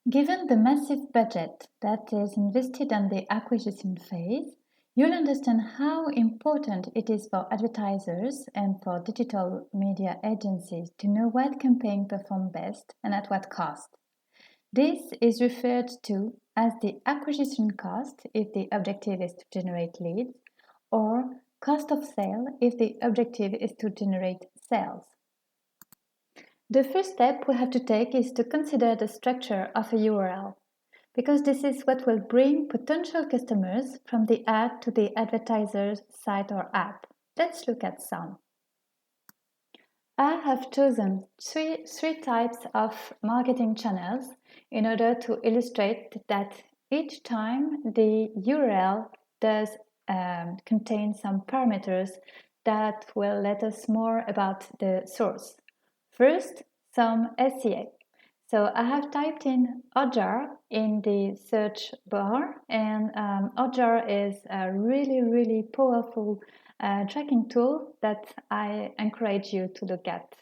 Given the massive budget that is invested on the acquisition phase, you'll understand how important it is for advertisers and for digital media agencies to know what campaign perform best and at what cost. This is referred to as the acquisition cost if the objective is to generate leads, or cost of sale if the objective is to generate sales. The first step we have to take is to consider the structure of a URL, because this is what will bring potential customers from the ad to the advertiser's site or app. Let's look at some. I have chosen three types of marketing channels in order to illustrate that each time the URL does contain some parameters that will let us more about the source. First, some SEA. So I have typed in Hotjar in the search bar, and Hotjar is a really powerful tracking tool that I encourage you to look at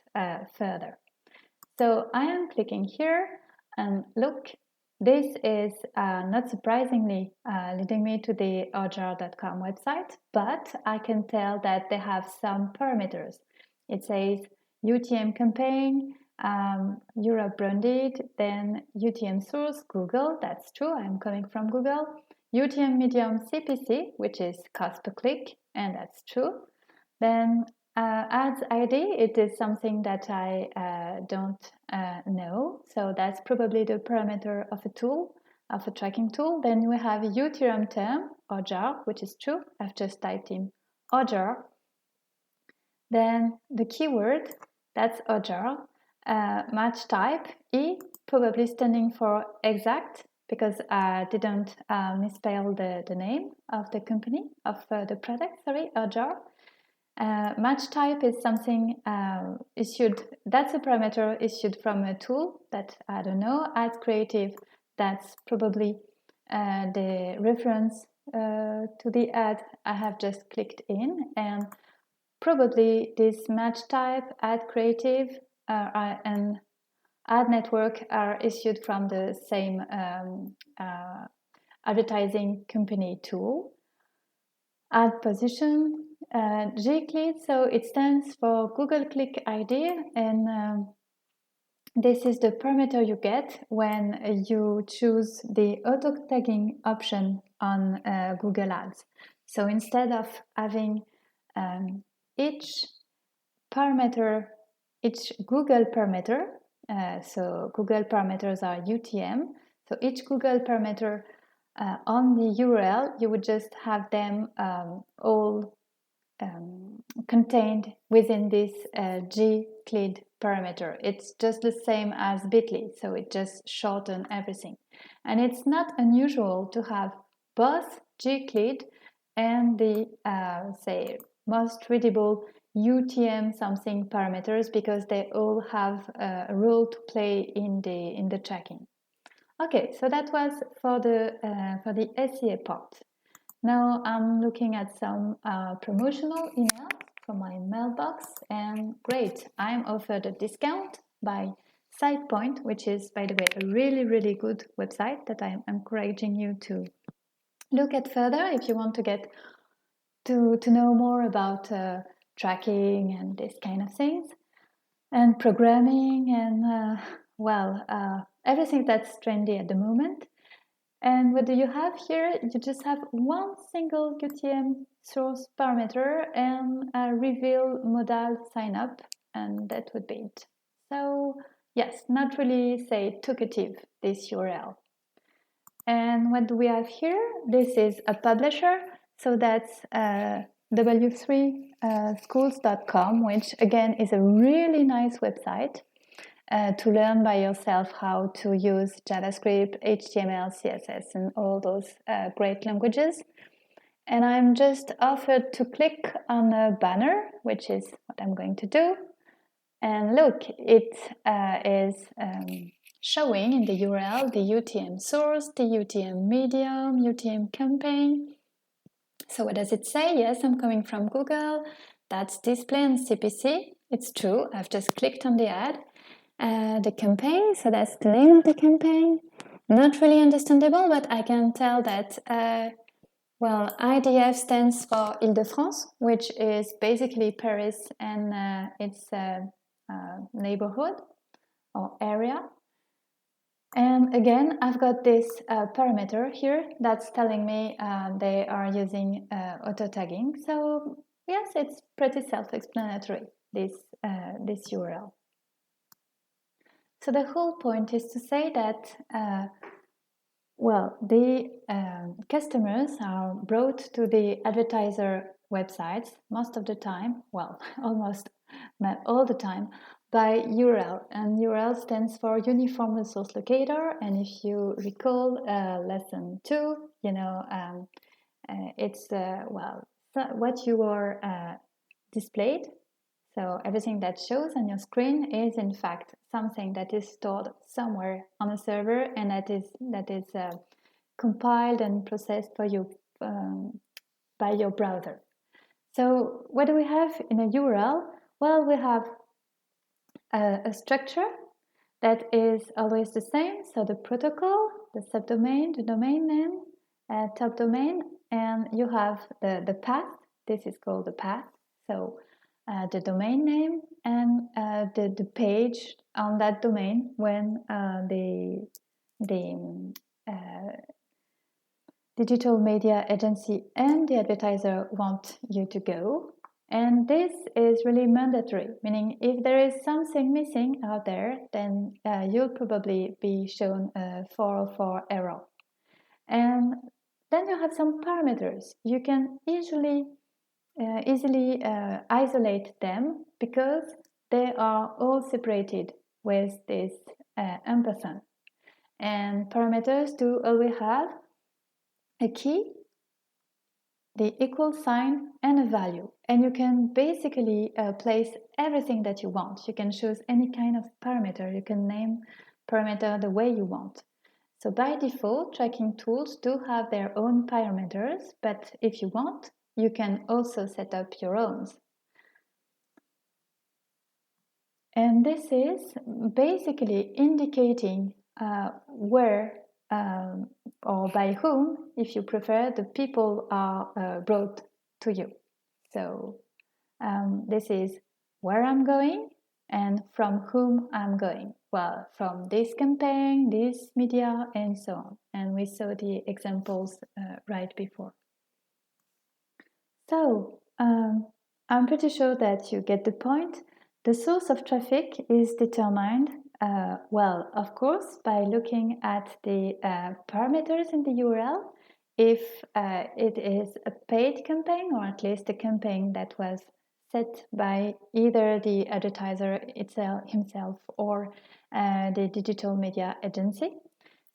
further. So I am clicking here, and look, this is not surprisingly leading me to the Hotjar.com website, but I can tell that they have some parameters. It says UTM campaign, Europe branded, then UTM source, Google, that's true, I'm coming from Google, UTM medium CPC, which is cost per click, and that's true. Then ads ID, it is something that I don't know, so that's probably the parameter of a tool, of a tracking tool. Then we have UTM term, Hotjar, which is true, I've just typed in Hotjar. Then the keyword, that's Hotjar. Match type, E, probably standing for exact, because I didn't misspell the name of the company, of the product, sorry, Hotjar. Match type is something issued, that's a parameter issued from a tool that I don't know. Ad creative, that's probably the reference to the ad I have just clicked in, and probably this match type, ad creative, and ad network are issued from the same advertising company tool. Ad position, gclick, so it stands for Google Click ID, and this is the parameter you get when you choose the auto tagging option on Google Ads. So instead of having each parameter, each Google parameter, so Google parameters are UTM, so each Google parameter on the URL, you would just have them all contained within this gclid parameter. It's just the same as Bitly, so it just shortens everything. And it's not unusual to have both gclid and the, say, most readable UTM something parameters, because they all have a role to play in the tracking. Okay, so that was for the SEA part. Now I'm looking at some promotional emails from my mailbox, and great, I'm offered a discount by SitePoint, which is, by the way, a really good website that I'm encouraging you to look at further if you want to get to know more about tracking and this kind of things, and programming, and everything that's trendy at the moment. And what do you have here? You just have one single UTM source parameter and a reveal modal sign up, and that would be it. So yes, not really, say, talkative, this URL. And what do we have here? This is a publisher, so that's w3schools.com, which again is a really nice website to learn by yourself how to use JavaScript, HTML, CSS, and all those great languages. And I'm just offered to click on a banner, which is what I'm going to do. And look, it is showing in the URL the UTM source, the UTM medium, UTM campaign. So what does it say? Yes, I'm coming from Google. That's display and CPC. It's true. I've just clicked on the ad. The campaign, so that's the name of the campaign. Not really understandable, but I can tell that, well, IDF stands for Île-de-France, which is basically Paris and its neighborhood or area. And again, I've got this parameter here that's telling me they are using auto tagging. So yes, it's pretty self-explanatory, this URL. So the whole point is to say that, well, the customers are brought to the advertiser websites most of the time, well, almost not all the time, by URL. And URL stands for Uniform Resource Locator. And if you recall lesson 2, you know, it's, well, what you are displayed. So everything that shows on your screen is in fact something that is stored somewhere on a server and that is compiled and processed for you by your browser. So what do we have in a URL? Well, we have a structure that is always the same. So the protocol, the subdomain, the domain name, top domain, and you have the path. This is called the path. So the domain name and the page on that domain when the digital media agency and the advertiser want you to go. And this is really mandatory, meaning if there is something missing out there, then you'll probably be shown a 404 error. And then you have some parameters. You can easily isolate them because they are all separated with this ampersand. And parameters do always have a key, the equal sign, and a value. And you can basically place everything that you want. You can choose any kind of parameter. You can name parameter the way you want. So by default, tracking tools do have their own parameters, but if you want, you can also set up your own. And this is basically indicating where or by whom, if you prefer, the people are brought to you. So this is where I'm going and from whom I'm going. Well, from this campaign, this media, and so on. And we saw the examples right before. So I'm pretty sure that you get the point. The source of traffic is determined, well, of course, by looking at the parameters in the URL. If it is a paid campaign, or at least a campaign that was set by either the advertiser himself or the digital media agency.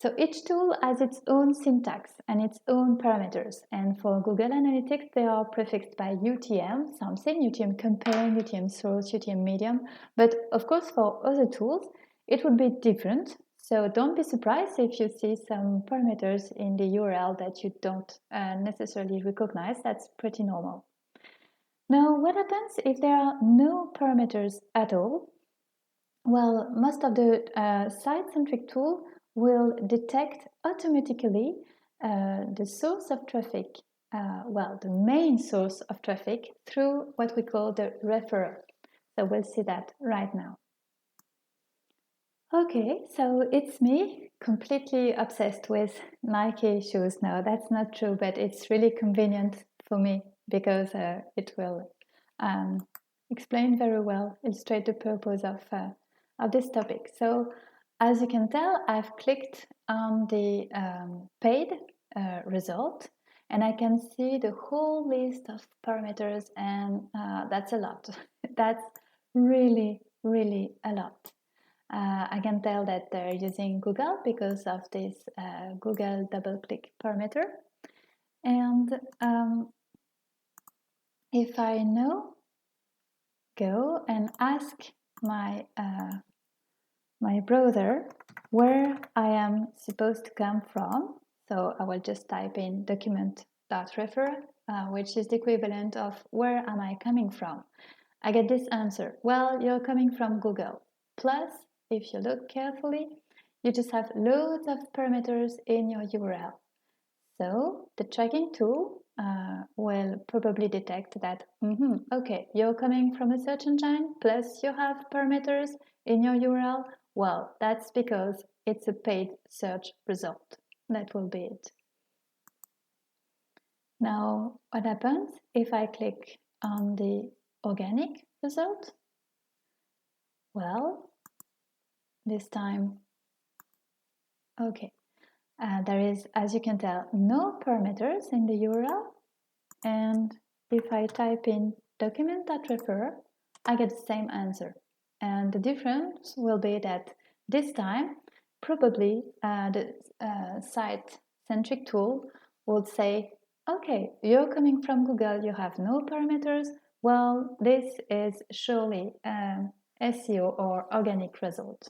So each tool has its own syntax and its own parameters. And for Google Analytics, they are prefixed by UTM, something, UTM campaign, UTM source, UTM medium. But of course, for other tools, it would be different. So don't be surprised if you see some parameters in the URL that you don't necessarily recognize. That's pretty normal. Now, what happens if there are no parameters at all? Well, most of the site-centric tool will detect automatically the source of traffic, well, the main source of traffic through what we call the referrer. So we'll see that right now. Okay, so it's me, completely obsessed with Nike shoes now. That's not true, but it's really convenient for me because it will explain very well, illustrate the purpose of this topic. So as you can tell, I've clicked on the paid result and I can see the whole list of parameters, and that's a lot. That's really, really a lot. I can tell that they're using Google because of this Google double-click parameter. And if I now go and ask my my browser where I am supposed to come from, so I will just type in document.refer, which is the equivalent of where am I coming from. I get this answer. Well, you're coming from Google. Plus, if you look carefully, You just have loads of parameters in your URL. So the tracking tool will probably detect that, okay, you're coming from a search engine, plus you have parameters in your URL. Well, that's because it's a paid search result. That will be it. Now, what happens if I click on the organic result? Well, this time, okay, there is, as you can tell, no parameters in the URL. And if I type in document.refer, I get the same answer. And the difference will be that this time, probably the site-centric tool would say, okay, you're coming from Google, you have no parameters. Well, this is surely SEO or organic result.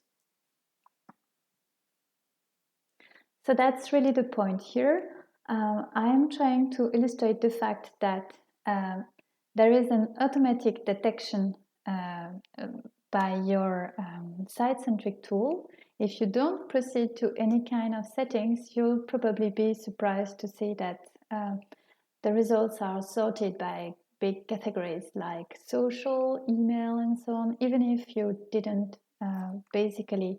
So that's really the point here. I am trying to illustrate the fact that there is an automatic detection by your site-centric tool. If you don't proceed to any kind of settings, you'll probably be surprised to see that the results are sorted by big categories like social, email, and so on, even if you didn't basically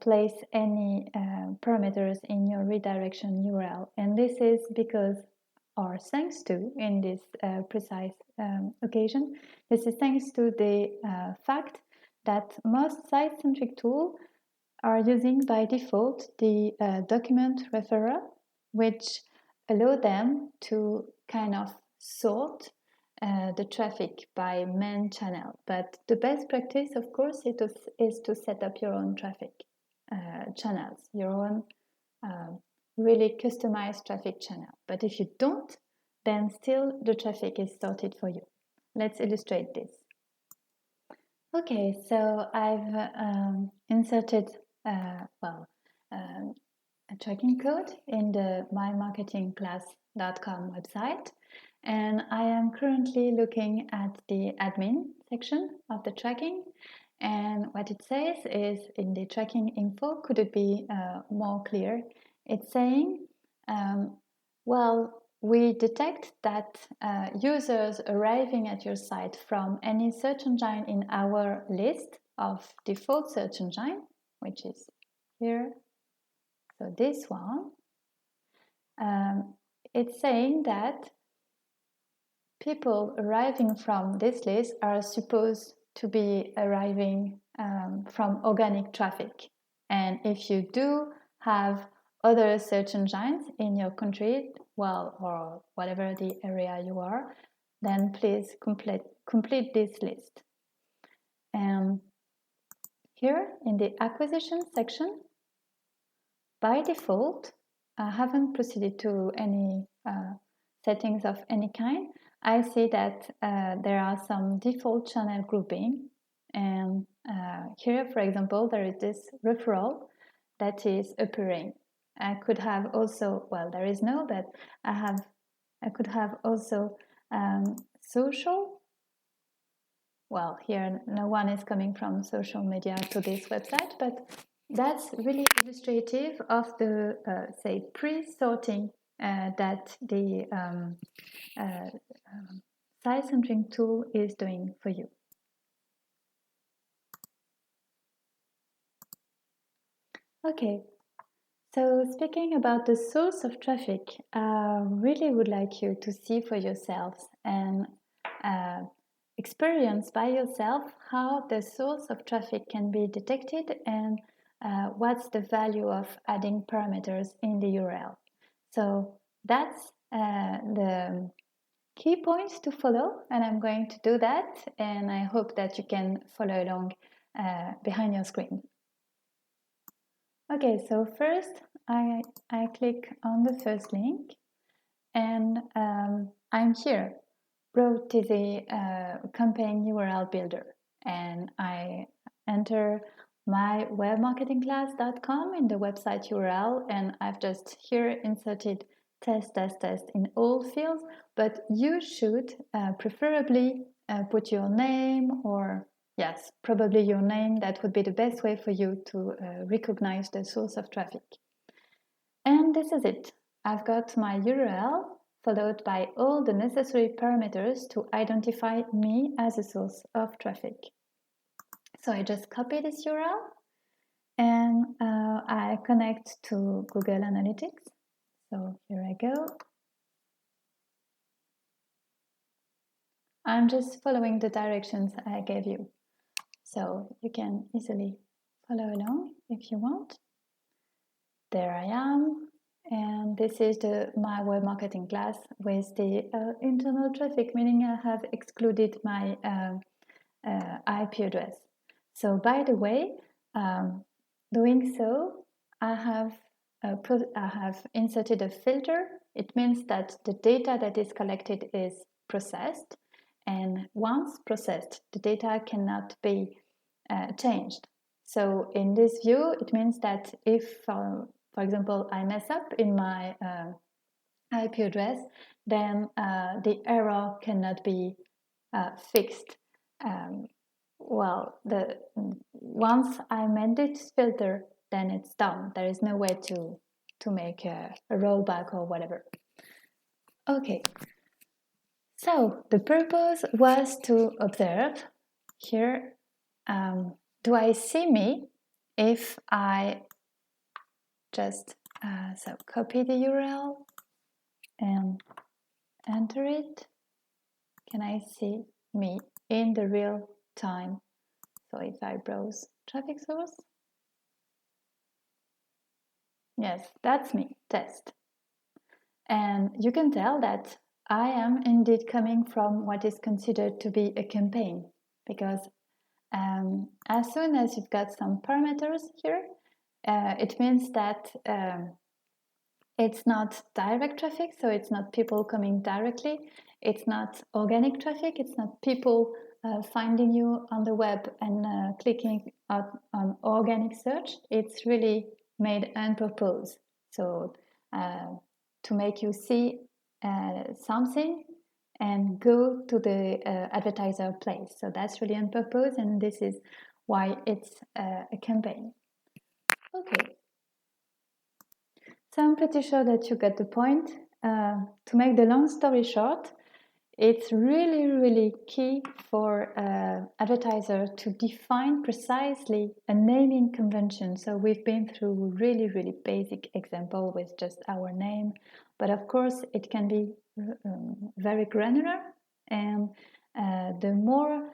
place any parameters in your redirection URL. And this is because, or thanks to, in this precise occasion, this is thanks to the fact that most site-centric tools are using by default the document referrer, which allow them to kind of sort the traffic by main channel. But the best practice, of course, is to set up your own traffic channels, your own really customized traffic channel. But if you don't, then still the traffic is sorted for you. Let's illustrate this. Okay, so I've inserted a tracking code in the mymarketingclass.com website, and I am currently looking at the admin section of the tracking. And what it says is in the tracking info, could it be more clear? It's saying, well, we detect that users arriving at your site from any search engine in our list of default search engine, which is here, so this one, it's saying that people arriving from this list are supposed to be arriving from organic traffic. And if you do have other search engines in your country, well, or whatever the area you are, then please complete this list. And here in the acquisition section, by default, I haven't proceeded to any settings of any kind. I see that there are some default channel grouping, and here, for example, there is this referral that is appearing. I could have also, well, there is no, but I could have also social. Well, here no one is coming from social media to this website, but that's really illustrative of the, say, pre-sorting that the site-centric tool is doing for you. Okay, so speaking about the source of traffic, I really would like you to see for yourselves and experience by yourself how the source of traffic can be detected and what's the value of adding parameters in the URL. So that's the key points to follow, and I'm going to do that, and I hope that you can follow along behind your screen. Okay, so first I click on the first link, and I'm here, brought to the campaign URL builder, and I enter my webmarketingclass.com in the website URL, and I've just here inserted test in all fields, but you should preferably put your name or Yes, probably your name. That would be the best way for you to recognize the source of traffic. And this is it. I've got my URL followed by all the necessary parameters to identify me as a source of traffic. So I just copy this URL and I connect to Google Analytics. So here I go. I'm just following the directions I gave you. So you can easily follow along if you want. There I am. And this is my web marketing class with the internal traffic, meaning I have excluded my IP address. So by the way, doing so, I have inserted a filter. It means that the data that is collected is processed, and once processed, the data cannot be changed. So in this view, it means that if, for example, I mess up in my IP address, then the error cannot be fixed. Once I made this filter, then it's done. There is no way to make a rollback or whatever. Okay, so the purpose was to observe here, do I see me if I just so copy the URL and enter it? Can I see me in the real time? So if I browse traffic source, yes, that's me, test. And you can tell that I am indeed coming from what is considered to be a campaign, because as soon as you've got some parameters here, it means that it's not direct traffic, so it's not people coming directly. It's not organic traffic. It's not people finding you on the web and clicking on organic search. It's really made on purpose. So to make you see something and go to the advertiser place. So that's really on purpose, and this is why it's a campaign. Okay. So I'm pretty sure that you get the point. To make the long story short, it's really, really key for advertiser to define precisely a naming convention. So we've been through really, really basic example with just our name, but of course it can be very granular, and the more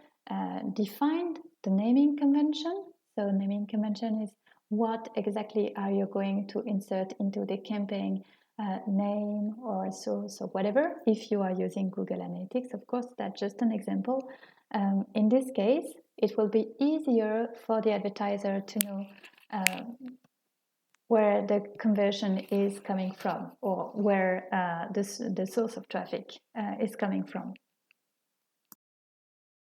defined the naming convention. So naming convention is what exactly are you going to insert into the campaign name or source or whatever. If you are using Google Analytics, of course, that's just an example. In this case, it will be easier for the advertiser to know where the conversion is coming from, or where the source of traffic is coming from.